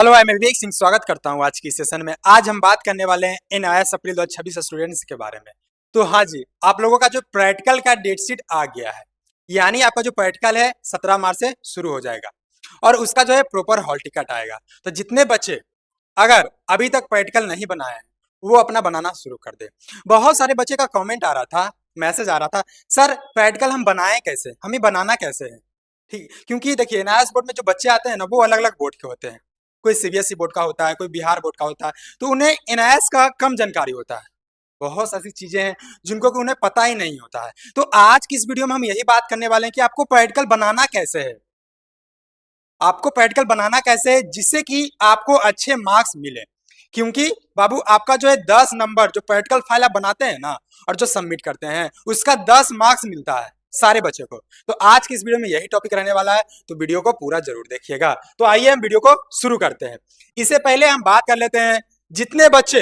Hello, मैं विवेक सिंह स्वागत करता हूं आज की सेशन में। आज हम बात करने वाले हैं NIS अप्रैल 2026 स्टूडेंट्स के बारे में। तो हाँ जी, आप लोगों का जो प्रैक्टिकल का डेट शीट आ गया है, यानी आपका जो प्रैक्टिकल है 17 मार्च से शुरू हो जाएगा और उसका जो है प्रॉपर हॉल टिकट आएगा। तो जितने बच्चे अगर अभी तक प्रैक्टिकल नहीं बनाए हैं वो अपना बनाना शुरू कर दे। बहुत सारे बच्चे का कमेंट आ रहा था, मैसेज आ रहा था, सर प्रैक्टिकल हम बनाए कैसे, हमें बनाना कैसे है। ठीक, क्योंकि देखिए NIS बोर्ड में जो बच्चे आते हैं ना वो अलग अलग बोर्ड के होते हैं। कोई CBSE बोर्ड का होता है, कोई बिहार बोर्ड का होता है, तो उन्हें NIS का कम जानकारी होता है। बहुत सारी चीजें हैं जिनको कि उन्हें पता ही नहीं होता है। तो आज की इस वीडियो में हम यही बात करने वाले हैं कि आपको प्रैक्टिकल बनाना कैसे है, आपको प्रैक्टिकल बनाना कैसे है जिससे कि आपको अच्छे मार्क्स मिले। क्योंकि बाबू आपका जो है 10 नंबर जो प्रैक्टिकल फाइल आप बनाते हैं ना और जो सबमिट करते हैं उसका 10 मार्क्स मिलता है सारे बच्चों को। तो आज की इस वीडियो में यही टॉपिक रहने वाला है, तो वीडियो को पूरा जरूर देखिएगा। तो आइए हम वीडियो को शुरू करते हैं। इससे पहले हम बात कर लेते हैं जितने बच्चे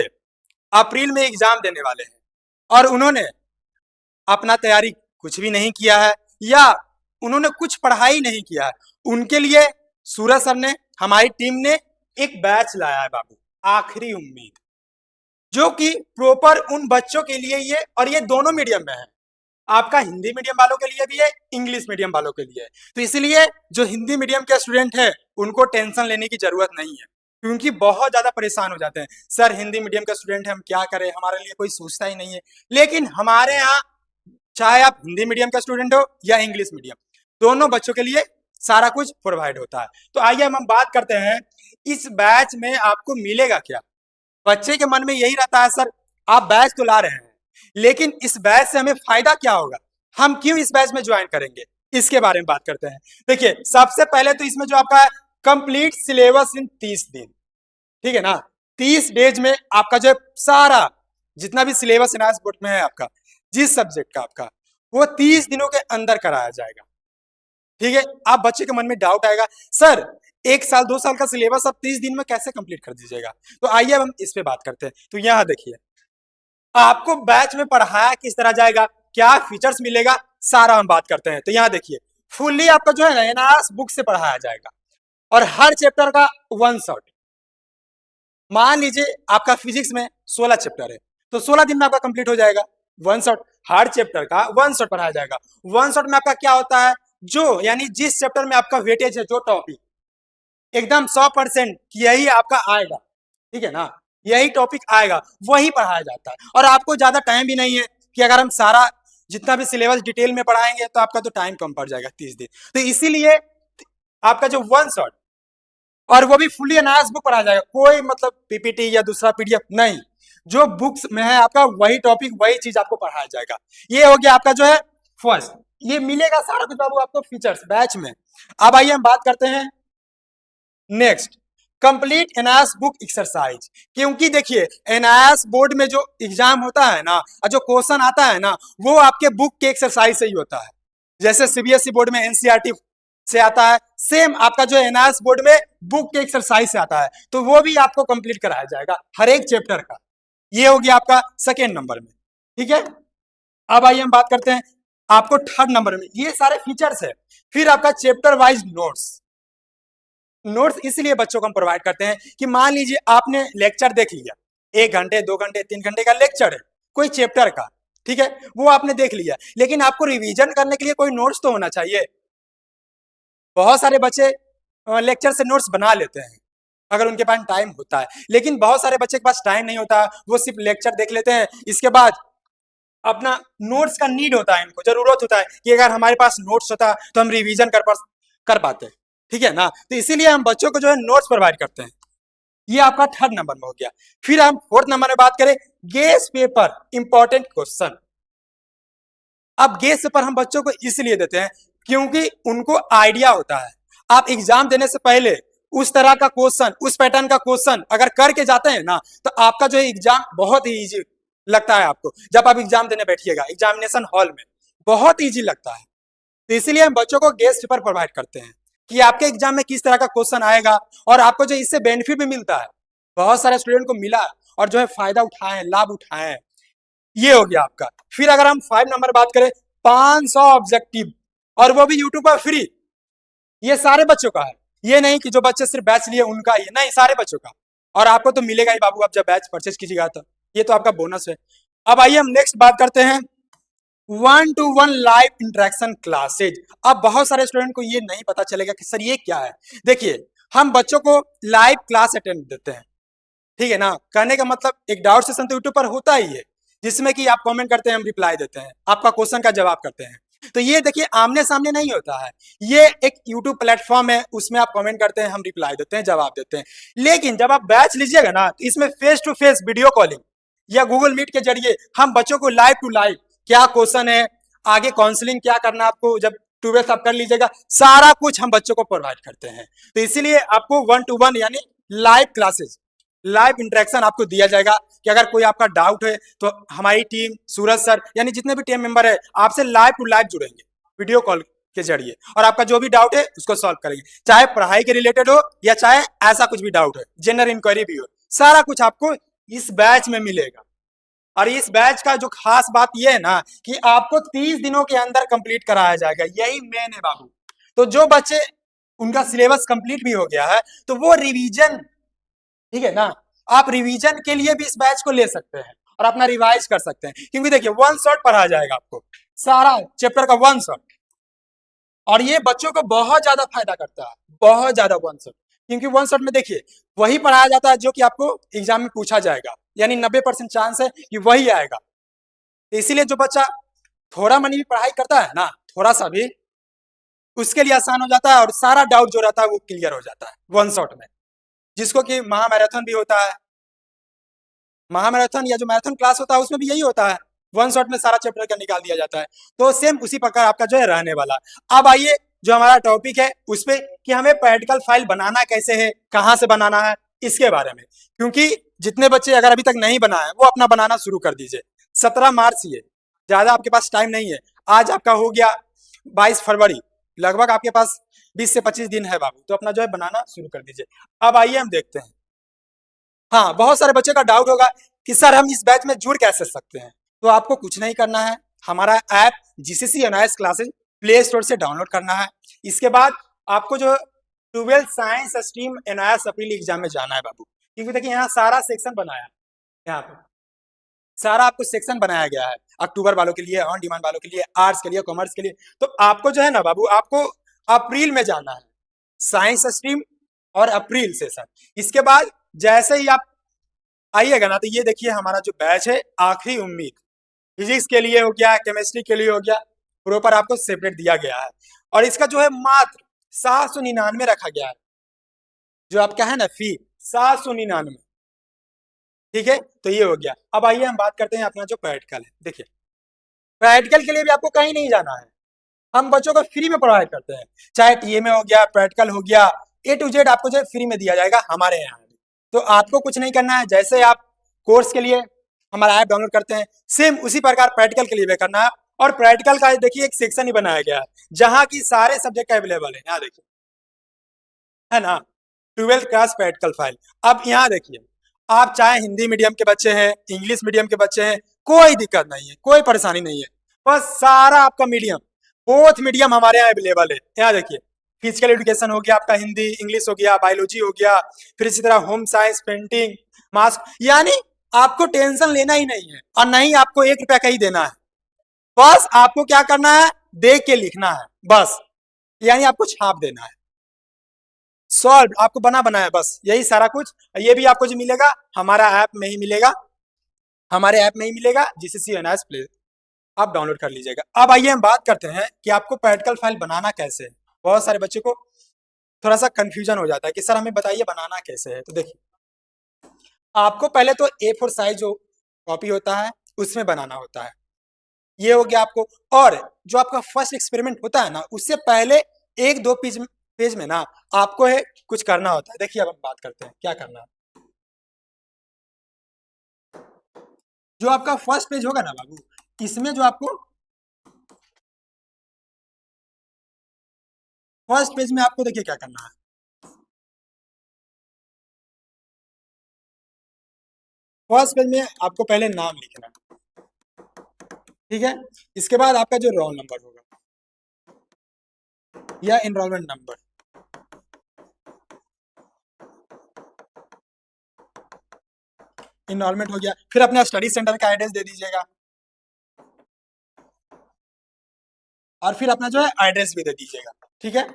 अप्रैल में एग्जाम देने वाले हैं और उन्होंने अपना तैयारी कुछ भी नहीं किया है या उन्होंने कुछ पढ़ाई नहीं किया है, उनके लिए सूरज सर ने, हमारी टीम ने एक बैच लाया है बाबू, आखिरी उम्मीद, जो कि प्रॉपर उन बच्चों के लिए ये, और ये दोनों मीडियम में है, आपका हिंदी मीडियम वालों के लिए भी है, इंग्लिश मीडियम वालों के लिए है। तो इसलिए जो हिंदी मीडियम के स्टूडेंट है उनको टेंशन लेने की जरूरत नहीं है, क्योंकि बहुत ज्यादा परेशान हो जाते हैं, सर हिंदी मीडियम का स्टूडेंट है हम क्या करें, हमारे लिए कोई सोचता ही नहीं है। लेकिन हमारे यहाँ चाहे आप हिंदी मीडियम का स्टूडेंट हो या इंग्लिश मीडियम, दोनों बच्चों के लिए सारा कुछ प्रोवाइड होता है। तो आइए हम बात करते हैं इस बैच में आपको मिलेगा क्या। बच्चे के मन में यही रहता है, सर आप बैच तो ला रहे हैं लेकिन इस बैच से हमें फायदा क्या होगा, हम क्यों इस बैच में ज्वाइन करेंगे, इसके बारे में बात करते हैं। देखिए सबसे पहले तो इसमें जो आपका कंप्लीट सिलेबस इन 30 दिन, ठीक है ना, 30 डेज में आपका जो सारा जितना भी सिलेबस NIS बोर्ड में है आपका, जिस सब्जेक्ट का आपका, वो 30 दिनों के अंदर कराया जाएगा। ठीक है, आप बच्चे के मन में डाउट आएगा, सर 1 साल 2 साल का सिलेबस आप 30 दिन में कैसे कंप्लीट कर दीजिएगा। तो आइए अब हम इस पे बात करते हैं। तो यहाँ देखिए आपको बैच में पढ़ाया किस तरह जाएगा, क्या फीचर्स मिलेगा, सारा हम बात करते हैं। तो यहाँ देखिए फुल्ली आपका जो है ना NIS बुक से पढ़ाया जाएगा और हर चैप्टर का 1 शॉट। मान लीजिए आपका फिजिक्स में 16 चैप्टर है तो 16 दिन में आपका कंप्लीट हो जाएगा। 1 शॉट, हर चैप्टर का 1 शॉट पढ़ाया जाएगा। 1 शॉट में आपका क्या होता है, जो यानी जिस चैप्टर में आपका वेटेज है, जो टॉपिक एकदम 100% यही आपका आएगा, ठीक है ना, यही टॉपिक आएगा, वही पढ़ाया जाता है। और आपको ज्यादा टाइम भी नहीं है कि अगर हम सारा जितना भी सिलेबस डिटेल में पढ़ाएंगे तो आपका तो टाइम कम पड़ जाएगा 30 दिन। तो इसीलिए आपका जो 1 शॉट, और वो भी फुली NIS बुक पढ़ाया जाएगा, कोई मतलब PPT या दूसरा PDF नहीं, जो बुक्स में है आपका वही टॉपिक वही चीज आपको पढ़ाया जाएगा। ये हो गया आपका जो है फर्स्ट, ये मिलेगा सारा कुछ बाबू आपको फीचर्स बैच में। अब आइए हम बात करते हैं next, complete NIS book exercise. क्योंकि देखिए NIS बोर्ड में जो एग्जाम होता है ना और जो क्वेश्चन आता है ना वो आपके बुक के एक्सरसाइज से ही होता है। जैसे CBSE बोर्ड में NCERT से आता है, सेम आपका जो NIS बोर्ड में बुक के एक्सरसाइज से आता है, तो वो भी आपको कंप्लीट कराया जाएगा हर एक चैप्टर का। ये हो गया आपका सेकेंड नंबर में, ठीक है। अब आइए हम बात करते हैं आपको थर्ड नंबर में, ये सारे फीचर्स है। फिर आपका चैप्टर वाइज नोट्स, नोट्स इसलिए बच्चों को हम प्रोवाइड करते हैं कि मान लीजिए आपने लेक्चर देख लिया, 1 घंटे 2 घंटे 3 घंटे का लेक्चर है कोई चैप्टर का, ठीक है, वो आपने देख लिया, लेकिन आपको रिवीजन करने के लिए कोई नोट्स तो होना चाहिए। बहुत सारे बच्चे लेक्चर से नोट्स बना लेते हैं अगर उनके पास टाइम होता है, लेकिन बहुत सारे बच्चे के पास टाइम नहीं होता, वो सिर्फ लेक्चर देख लेते हैं, इसके बाद अपना नोट्स का नीड होता है, इनको जरूरत होता है कि अगर हमारे पास नोट्स होता तो हम रिवीजन कर पाते, ठीक है ना। तो इसीलिए हम बच्चों को जो है नोट्स प्रोवाइड करते हैं। ये आपका थर्ड नंबर में हो गया। फिर हम फोर्थ नंबर में बात करें गेस पेपर इंपॉर्टेंट क्वेश्चन। अब गेस पेपर हम बच्चों को इसलिए देते हैं क्योंकि उनको आइडिया होता है, आप एग्जाम देने से पहले उस तरह का क्वेश्चन, उस पैटर्न का क्वेश्चन अगर करके जाते हैं ना तो आपका जो एग्जाम बहुत ही इजी लगता है आपको। जब आप एग्जाम देने बैठिएगा एग्जामिनेशन हॉल में बहुत इजी लगता है। तो इसीलिए हम बच्चों को गेस पेपर प्रोवाइड करते हैं कि आपके एग्जाम में किस तरह का क्वेश्चन आएगा, और आपको जो इससे बेनिफिट भी मिलता है, बहुत सारे स्टूडेंट को मिला और जो है फायदा उठाए, लाभ उठाए। ये हो गया आपका। फिर अगर हम 5 नंबर बात करें, 500 ऑब्जेक्टिव, और वो भी यूट्यूब पर फ्री, ये सारे बच्चों का है। ये नहीं कि जो बच्चे सिर्फ बैच लिए उनका ही, नहीं, सारे बच्चों का। और आपको तो मिलेगा ही बाबू, आप जब बैच परचेज कीजिएगा तो ये तो आपका बोनस है। अब आइए हम नेक्स्ट बात करते हैं 1-to-1 लाइव इंटरेक्शन क्लासेज। अब बहुत सारे स्टूडेंट को ये नहीं पता चलेगा कि सर ये क्या है। देखिए, हम बच्चों को लाइव क्लास अटेंड देते हैं, ठीक है ना। कहने का मतलब एक डाउट सेशन तो यूट्यूब पर होता ही है, जिसमें कि आप कमेंट करते हैं, हम रिप्लाई देते हैं, आपका क्वेश्चन का जवाब करते हैं। तो ये देखिए आमने सामने नहीं होता है, ये एक यूट्यूब प्लेटफॉर्म है, उसमें आप कमेंट करते हैं, हम रिप्लाई देते हैं, जवाब देते हैं। लेकिन जब आप बैच लीजिएगा ना, तो इसमें face to face video calling या गूगल मीट के जरिए हम बच्चों को लाइव टू लाइव क्या क्वेश्चन है, आगे काउंसलिंग क्या करना आपको, जब 12th आप कर लीजिएगा, सारा कुछ हम बच्चों को प्रोवाइड करते हैं। तो इसीलिए आपको 1-to-1 यानी लाइव क्लासेस, लाइव इंटरेक्शन आपको दिया जाएगा कि अगर कोई आपका डाउट है तो हमारी टीम, सूरज सर यानी जितने भी टीम मेंबर है, आपसे लाइव टू लाइव जुड़ेंगे वीडियो कॉल के जरिए, और आपका जो भी डाउट है उसको सॉल्व करेंगे, चाहे पढ़ाई के रिलेटेड हो या चाहे ऐसा कुछ भी डाउट है, जनरल इंक्वायरी भी हो, सारा कुछ आपको इस बैच में मिलेगा। और इस बैच का जो खास बात यह है ना कि आपको 30 दिनों के अंदर कंप्लीट कराया जाएगा, यही मेन है बाबू। तो जो बच्चे उनका सिलेबस कंप्लीट भी हो गया है तो वो रिवीजन, ठीक है ना, आप रिवीजन के लिए भी इस बैच को ले सकते हैं और अपना रिवाइज कर सकते हैं, क्योंकि देखिए वन शॉट पढ़ाया जाएगा आपको, सारा चैप्टर का वन शॉट। और ये बच्चों को बहुत ज्यादा फायदा करता है, बहुत ज्यादा वन शॉट, क्योंकि वन शॉट में देखिए वही पढ़ाया जाता है जो कि आपको एग्जाम में पूछा जाएगा, यानी 90% चांस है कि वही आएगा। इसीलिए जो बच्चा थोड़ा मनी भी पढ़ाई करता है ना, थोड़ा सा भी, उसके लिए आसान हो जाता है और सारा डाउट जो रहता है वो क्लियर हो जाता है वन शॉट में। जिसको कि महामैराथन भी होता है, महामैराथन या जो मैराथन क्लास होता है उसमें भी यही होता है, वन शॉट में सारा चैप्टर का निकाल दिया जाता है। तो सेम उसी प्रकार आपका जो है रहने वाला। अब आइए जो हमारा टॉपिक है उस पे कि हमें प्रैक्टिकल फाइल बनाना कैसे है, कहाँ से बनाना है, इसके बारे में। क्योंकि जितने बच्चे अगर अभी तक नहीं बनाए वो अपना बनाना शुरू कर दीजिए। 17 मार्च ये, ज्यादा आपके पास टाइम नहीं है, आज आपका हो गया 22 फरवरी, लगभग आपके पास 20 से 25 दिन है बाबू, तो अपना जो है बनाना शुरू कर दीजिए। अब आइए हम देखते हैं, हाँ बहुत सारे बच्चे का डाउट होगा कि सर हम इस बैच में जुड़ कैसे सकते हैं। तो आपको कुछ नहीं करना है, हमारा app GCC NIS classes play store से डाउनलोड करना है। इसके बाद आपको जो 12th साइंस स्ट्रीम एनआईएस अप्रैल एग्जाम में जाना है बाबू, क्योंकि देखिए यहाँ सारा सेक्शन बनाया है, यहाँ पे सारा आपको सेक्शन बनाया गया है, अक्टूबर वालों के लिए, ऑन डिमांड वालों के लिए, आर्ट्स के लिए, कॉमर्स के लिए। तो आपको जो है ना बाबू, आपको अप्रैल में जाना है साइंस स्ट्रीम और अप्रैल सेशन। इसके बाद जैसे ही आप आइएगा ना, तो ये देखिए हमारा जो बैच है आखिरी उम्मीद, फिजिक्स के लिए हो गया, केमिस्ट्री के लिए हो गया, प्रॉपर आपको सेपरेट दिया गया है। और इसका जो है मात्र 799 रखा गया है, जो आपका है ना फी 799, ठीक है। तो ये हो गया। अब आइए हम बात करते हैं अपना जो प्रैक्टिकल है। देखिए प्रैक्टिकल के लिए भी आपको कहीं नहीं जाना है, हम बच्चों को फ्री में प्रोवाइड करते हैं, चाहे टीएमए हो गया, प्रैक्टिकल हो गया, ए टू जेड आपको जो फ्री में दिया जाएगा हमारे यहाँ। तो आपको कुछ नहीं करना है, जैसे आप कोर्स के लिए हमारा ऐप डाउनलोड करते हैं, सेम उसी प्रकार प्रैक्टिकल के लिए भी करना है। और प्रैक्टिकल का देखिए एक सेक्शन ही बनाया गया है जहाँ की सारे सब्जेक्ट अवेलेबल है, यहाँ देखिए, है ना, 12th क्लास प्रैक्टिकल फाइल। अब यहाँ देखिए, आप चाहे हिंदी मीडियम के बच्चे हैं, इंग्लिश मीडियम के बच्चे हैं, कोई दिक्कत नहीं है, कोई परेशानी नहीं है, बस सारा आपका मीडियम, बोथ मीडियम हमारे यहाँ अवेलेबल है। यहाँ देखिए फिजिकल एजुकेशन हो गया आपका, हिंदी इंग्लिश हो गया, बायोलॉजी हो गया, फिर इसी तरह होम साइंस, पेंटिंग, मास्क, यानी आपको टेंशन लेना ही नहीं है और नहीं आपको 1 रुपया का ही देना है। बस आपको क्या करना है, देख के लिखना है बस, यानी आपको छाप देना है, सॉल्व आपको बना बनाया, बस यही सारा कुछ। ये भी आपको जो मिलेगा हमारा ऐप में ही मिलेगा, हमारे ऐप में ही मिलेगा, जीसीसी एनआईएस प्ले, आप डाउनलोड कर लीजिएगा। अब आइए हम बात करते हैं कि आपको प्रैक्टिकल फाइल बनाना कैसे है। बहुत सारे बच्चों को थोड़ा सा कंफ्यूजन हो जाता है कि सर हमें बताइए बनाना कैसे है। तो देखिए आपको पहले तो A4 साइज जो कॉपी होता है उसमें बनाना होता है, ये हो गया आपको। और जो आपका फर्स्ट एक्सपेरिमेंट होता है ना, उससे पहले 1-2 पेज में ना आपको है कुछ करना होता है। देखिए अब हम बात करते हैं क्या करना है। जो आपका फर्स्ट पेज होगा ना बाबू, इसमें जो आपको फर्स्ट पेज में आपको देखिए क्या करना है, फर्स्ट पेज में आपको पहले नाम लिखना है, ठीक है। इसके बाद आपका जो रोल नंबर होगा या एनरोलमेंट नंबर, इनरोलमेंट हो गया। फिर अपने स्टडी सेंटर का एड्रेस दे दीजिएगा, और फिर अपना जो है एड्रेस भी दे दीजिएगा। ठीक है,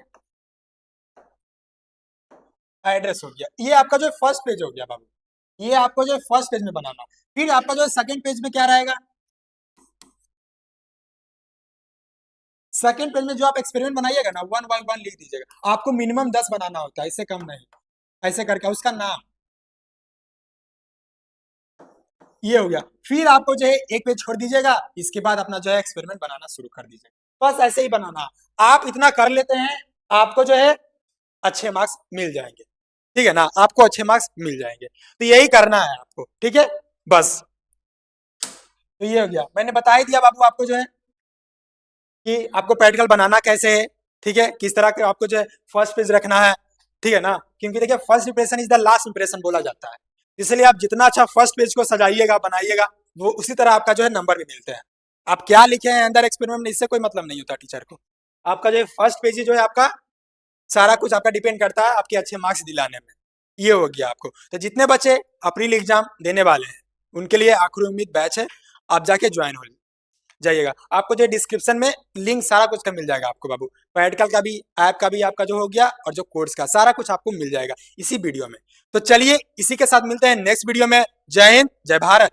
एड्रेस हो गया। ये आपका जो फर्स्ट पेज हो गया बाबू, ये आपको जो फर्स्ट पेज में बनाना। फिर आपका जो सेकंड पेज में क्या रहेगा, सेकंड पेज में जो आप एक्सपेरिमेंट बनाइएगा ना, 1 बाई 1 लिख दीजिएगा। आपको मिनिमम 10 बनाना होता है, इससे कम नहीं। ऐसे करके उसका नाम ये हो गया। फिर आपको जो है एक पेज छोड़ दीजिएगा, इसके बाद अपना जो है एक्सपेरिमेंट बनाना शुरू कर दीजिएगा। बस ऐसे ही बनाना। आप इतना कर लेते हैं, आपको जो है अच्छे मार्क्स मिल जाएंगे। ठीक है ना, आपको अच्छे मार्क्स मिल जाएंगे। तो यही करना है आपको, ठीक है, बस। तो ये हो गया, मैंने बता ही दिया बाबू आपको जो है कि आपको प्रैक्टिकल बनाना कैसे है। ठीक है, किस तरह के आपको जो है फर्स्ट पेज रखना है। ठीक है ना, क्योंकि देखिए first impression is the last impression बोला जाता है। इसलिए आप जितना अच्छा फर्स्ट पेज को सजाइएगा, बनाइएगा, वो उसी तरह आपका जो है नंबर भी मिलते हैं। आप क्या लिखे हैं अंदर एक्सपेरिमेंट में, इससे कोई मतलब नहीं होता टीचर को। आपका जो फर्स्ट पेज ही जो है आपका सारा कुछ आपका डिपेंड करता है आपके अच्छे मार्क्स दिलाने में। ये हो गया आपको। तो जितने बच्चे अप्रैल एग्जाम देने वाले हैं, उनके लिए आखिरी उम्मीद बैच है, आप जाके ज्वाइन हो जाइएगा। आपको जो डिस्क्रिप्शन में लिंक सारा कुछ का मिल जाएगा आपको बाबू। प्रैक्टिकल का भी, ऐप का भी आपका जो हो गया, और जो कोर्स का सारा कुछ आपको मिल जाएगा इसी वीडियो में। तो चलिए इसी के साथ मिलते हैं नेक्स्ट वीडियो में। जय हिंद, जय भारत।